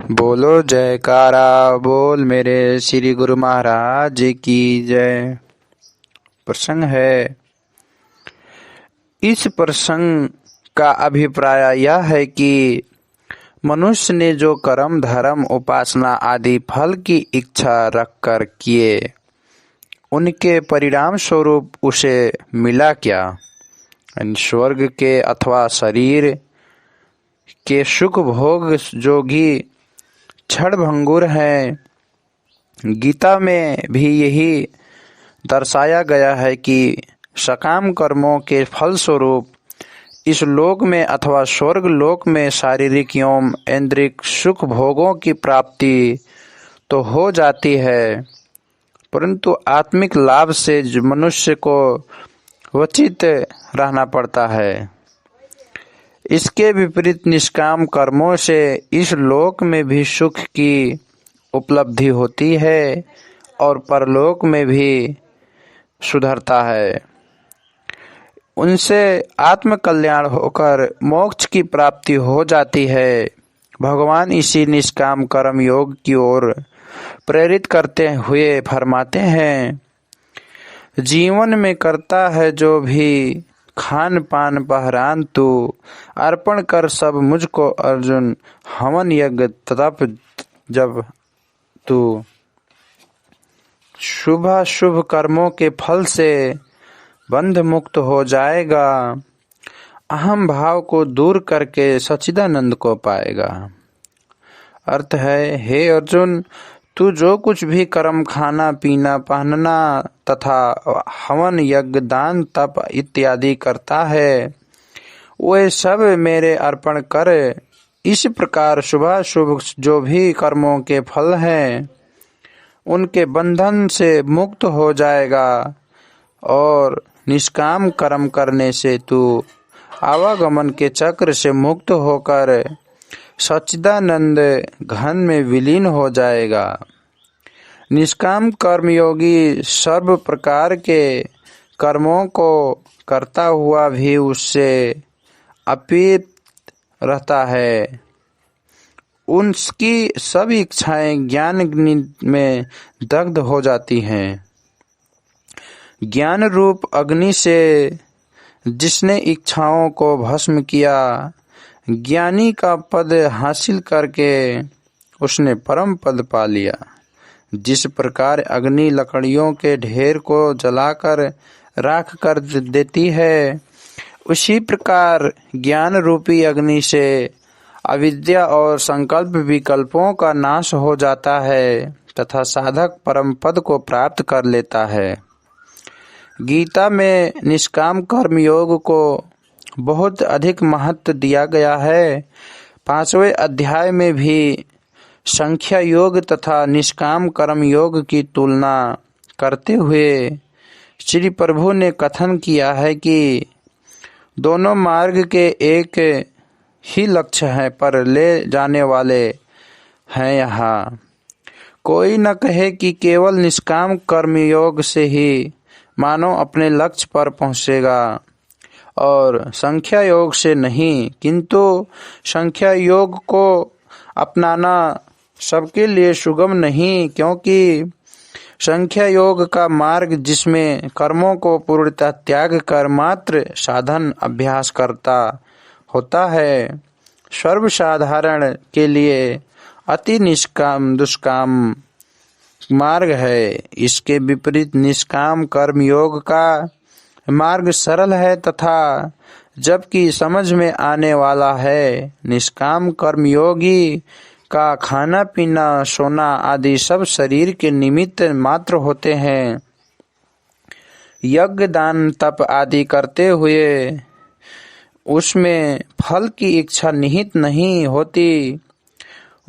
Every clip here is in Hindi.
बोलो जयकारा बोल मेरे श्री गुरु महाराज की जय। प्रसंग है। इस प्रसंग का अभिप्राय यह है कि मनुष्य ने जो कर्म धर्म उपासना आदि फल की इच्छा रखकर किए, उनके परिणाम स्वरूप उसे मिला क्या? स्वर्ग के अथवा शरीर के सुख भोग जोगी क्षणभंगुर हैं। गीता में भी यही दर्शाया गया है कि सकाम कर्मों के फलस्वरूप इस लोक में अथवा स्वर्ग लोक में शारीरिक एवं ऐन्द्रिक सुख भोगों की प्राप्ति तो हो जाती है, परंतु आत्मिक लाभ से मनुष्य को वंचित रहना पड़ता है। इसके विपरीत निष्काम कर्मों से इस लोक में भी सुख की उपलब्धि होती है और परलोक में भी सुधरता है। उनसे आत्म कल्याण होकर मोक्ष की प्राप्ति हो जाती है। भगवान इसी निष्काम कर्म योग की ओर प्रेरित करते हुए फरमाते हैं, जीवन में करता है जो भी खान पान पहरान तू, अर्पण कर सब मुझको अर्जुन, हवन यज्ञ तप जब तू। शुभ शुभ कर्मों के फल से बंध मुक्त हो जाएगा, अहम भाव को दूर करके सच्चिदानंद को पाएगा। अर्थ है, हे अर्जुन, तू जो कुछ भी कर्म खाना पीना पहनना तथा हवन यज्ञ दान तप इत्यादि करता है, वे सब मेरे अर्पण कर। इस प्रकार शुभाशुभ जो भी कर्मों के फल हैं, उनके बंधन से मुक्त हो जाएगा और निष्काम कर्म करने से तू आवागमन के चक्र से मुक्त होकर सच्चिदानंद घन में विलीन हो जाएगा। निष्काम कर्मयोगी सर्व प्रकार के कर्मों को करता हुआ भी उससे अपीत रहता है। उनकी सब इच्छाएं ज्ञान में दग्ध हो जाती हैं। ज्ञान रूप अग्नि से जिसने इच्छाओं को भस्म किया, ज्ञानी का पद हासिल करके उसने परम पद पा लिया। जिस प्रकार अग्नि लकड़ियों के ढेर को जलाकर राख कर देती है, उसी प्रकार ज्ञान रूपी अग्नि से अविद्या और संकल्प विकल्पों का नाश हो जाता है तथा साधक परम पद को प्राप्त कर लेता है। गीता में निष्काम कर्म योग को बहुत अधिक महत्व दिया गया है। 5वें अध्याय में भी संख्या योग तथा निष्काम कर्म योग की तुलना करते हुए श्री प्रभु ने कथन किया है कि दोनों मार्ग के एक ही लक्ष्य है, पर ले जाने वाले हैं यहाँ। कोई न कहे कि केवल निष्काम कर्म योग से ही मानव अपने लक्ष्य पर पहुँचेगा और संख्या योग से नहीं, किंतु संख्या योग को अपनाना सबके लिए सुगम नहीं, क्योंकि संख्या योग का मार्ग जिसमें कर्मों को पूर्णतः त्याग कर मात्र साधन अभ्यास करता होता है, सर्वसाधारण के लिए अति निष्काम दुष्काम मार्ग है। इसके विपरीत निष्काम कर्म योग का मार्ग सरल है तथा जबकि समझ में आने वाला है। निष्काम कर्म योगी का खाना पीना सोना आदि सब शरीर के निमित्त मात्र होते हैं। यज्ञ दान तप आदि करते हुए उसमें फल की इच्छा निहित नहीं होती।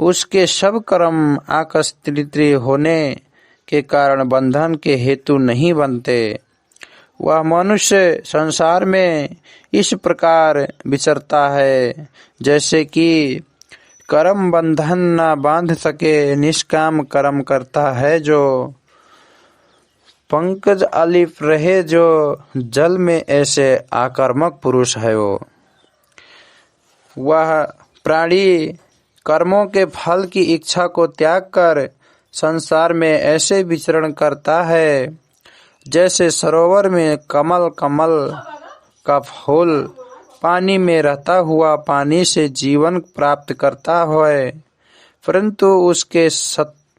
उसके सब कर्म आकस्मिक होने के कारण बंधन के हेतु नहीं बनते। वह मनुष्य संसार में इस प्रकार विचरता है जैसे कि कर्म बंधन न बांध सके। निष्काम कर्म करता है जो पंकज अलिप रहे, जो जल में ऐसे आकर्मक पुरुष है। वह प्राणी कर्मों के फल की इच्छा को त्याग कर संसार में ऐसे विचरण करता है जैसे सरोवर में कमल का फूल पानी में रहता हुआ पानी से जीवन प्राप्त करता है, परंतु उसके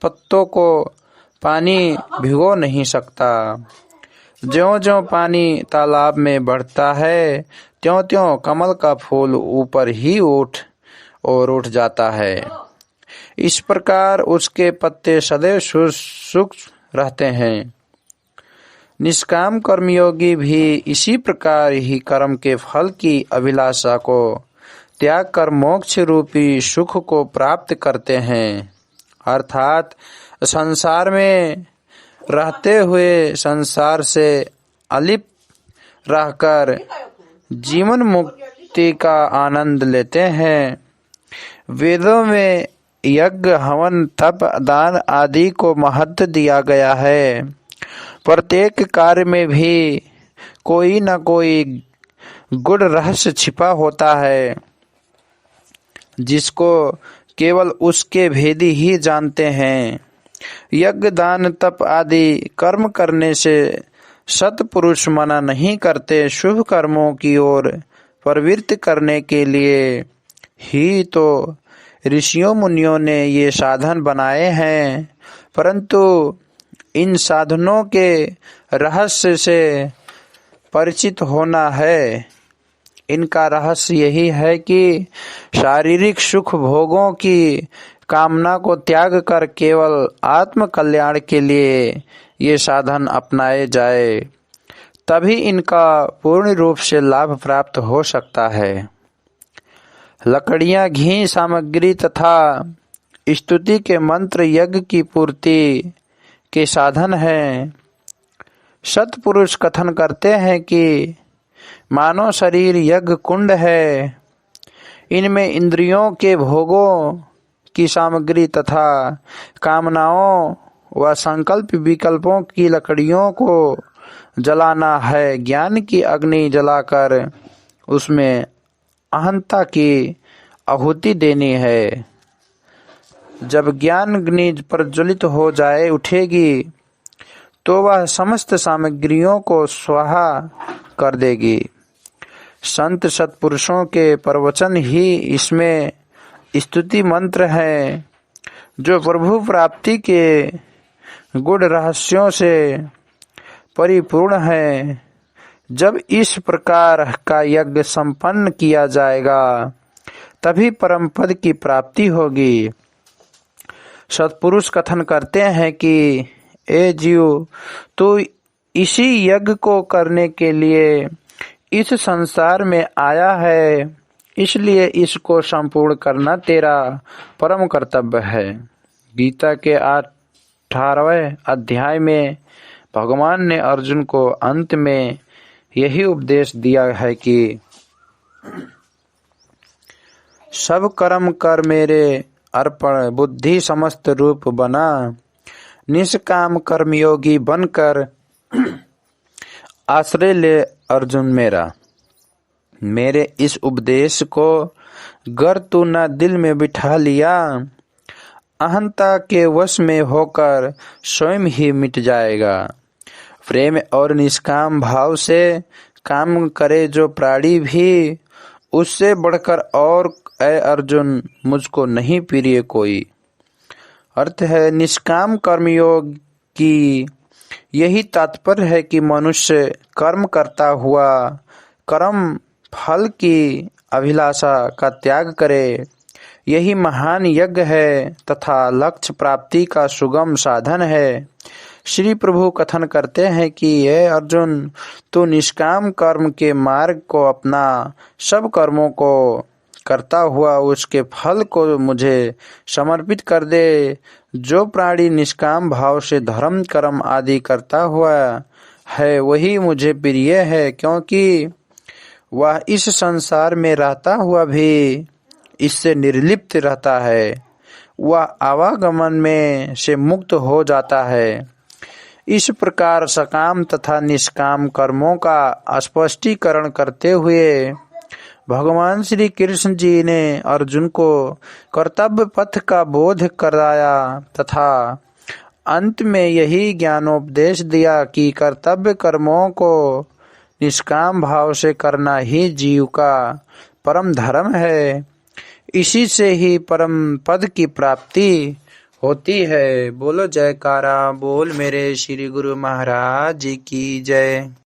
पत्तों को पानी भिगो नहीं सकता। ज्यों-ज्यों पानी तालाब में बढ़ता है त्यों-त्यों कमल का फूल ऊपर ही उठ जाता है। इस प्रकार उसके पत्ते सदैव शुष्क रहते हैं। निष्काम कर्मयोगी भी इसी प्रकार ही कर्म के फल की अभिलाषा को त्याग कर मोक्ष रूपी सुख को प्राप्त करते हैं, अर्थात संसार में रहते हुए संसार से अलिप्त रहकर जीवन मुक्ति का आनंद लेते हैं। वेदों में यज्ञ, हवन, तप, दान आदि को महत्व दिया गया है। प्रत्येक कार्य में भी कोई न कोई गूढ़ रहस्य छिपा होता है जिसको केवल उसके भेदी ही जानते हैं। यज्ञ, दान, तप आदि कर्म करने से सत्पुरुष मना नहीं करते। शुभ कर्मों की ओर प्रवृत्त करने के लिए ही तो ऋषियों मुनियों ने ये साधन बनाए हैं, परंतु इन साधनों के रहस्य से परिचित होना है। इनका रहस्य यही है कि शारीरिक सुख भोगों की कामना को त्याग कर केवल आत्म कल्याण के लिए ये साधन अपनाए जाए, तभी इनका पूर्ण रूप से लाभ प्राप्त हो सकता है। लकड़ियां, घी, सामग्री तथा स्तुति के मंत्र यज्ञ की पूर्ति के साधन हैं। सत्पुरुष कथन करते हैं कि मानव शरीर यज्ञ कुंड है। इनमें इंद्रियों के भोगों की सामग्री तथा कामनाओं व संकल्प विकल्पों की लकड़ियों को जलाना है। ज्ञान की अग्नि जलाकर उसमें अहंता की आहुति देनी है। जब ज्ञान अग्नि प्रज्वलित हो जाए उठेगी तो वह समस्त सामग्रियों को स्वाहा कर देगी। संत सत्पुरुषों के प्रवचन ही इसमें स्तुति मंत्र हैं, जो प्रभु प्राप्ति के गूढ़ रहस्यों से परिपूर्ण है। जब इस प्रकार का यज्ञ संपन्न किया जाएगा तभी परम पद की प्राप्ति होगी। सत्पुरुष कथन करते हैं कि ए जीव, तू इसी यज्ञ को करने के लिए इस संसार में आया है, इसलिए इसको संपूर्ण करना तेरा परम कर्तव्य है। गीता के 18वें अध्याय में भगवान ने अर्जुन को अंत में यही उपदेश दिया है कि सब कर्म कर मेरे अर्पण, बुद्धि समस्त रूप बना, निष्काम कर्मयोगी बनकर आश्रय ले अर्जुन मेरा। मेरे इस उपदेश को गर तू न दिल में बिठा लिया, अहंता के वश में होकर स्वयं ही मिट जाएगा। प्रेम और निष्काम भाव से काम करे जो प्राणी भी, उससे बढ़कर और ऐ अर्जुन मुझको नहीं प्रिय कोई। अर्थ है, निष्काम कर्मयोग की यही तात्पर्य है कि मनुष्य कर्म करता हुआ कर्म फल की अभिलाषा का त्याग करे। यही महान यज्ञ है तथा लक्ष्य प्राप्ति का सुगम साधन है। श्री प्रभु कथन करते हैं कि ये अर्जुन, तू निष्काम कर्म के मार्ग को अपना, सब कर्मों को करता हुआ उसके फल को मुझे समर्पित कर दे। जो प्राणी निष्काम भाव से धर्म कर्म आदि करता हुआ है वही मुझे प्रिय है, क्योंकि वह इस संसार में रहता हुआ भी इससे निर्लिप्त रहता है। वह आवागमन में से मुक्त हो जाता है। इस प्रकार सकाम तथा निष्काम कर्मों का स्पष्टीकरण करते हुए भगवान श्री कृष्ण जी ने अर्जुन को कर्तव्य पथ का बोध कराया तथा अंत में यही ज्ञानोपदेश दिया कि कर्तव्य कर्मों को निष्काम भाव से करना ही जीव का परम धर्म है। इसी से ही परम पद की प्राप्ति होती है। बोलो जयकारा बोल मेरे श्री गुरु महाराज जी की जय।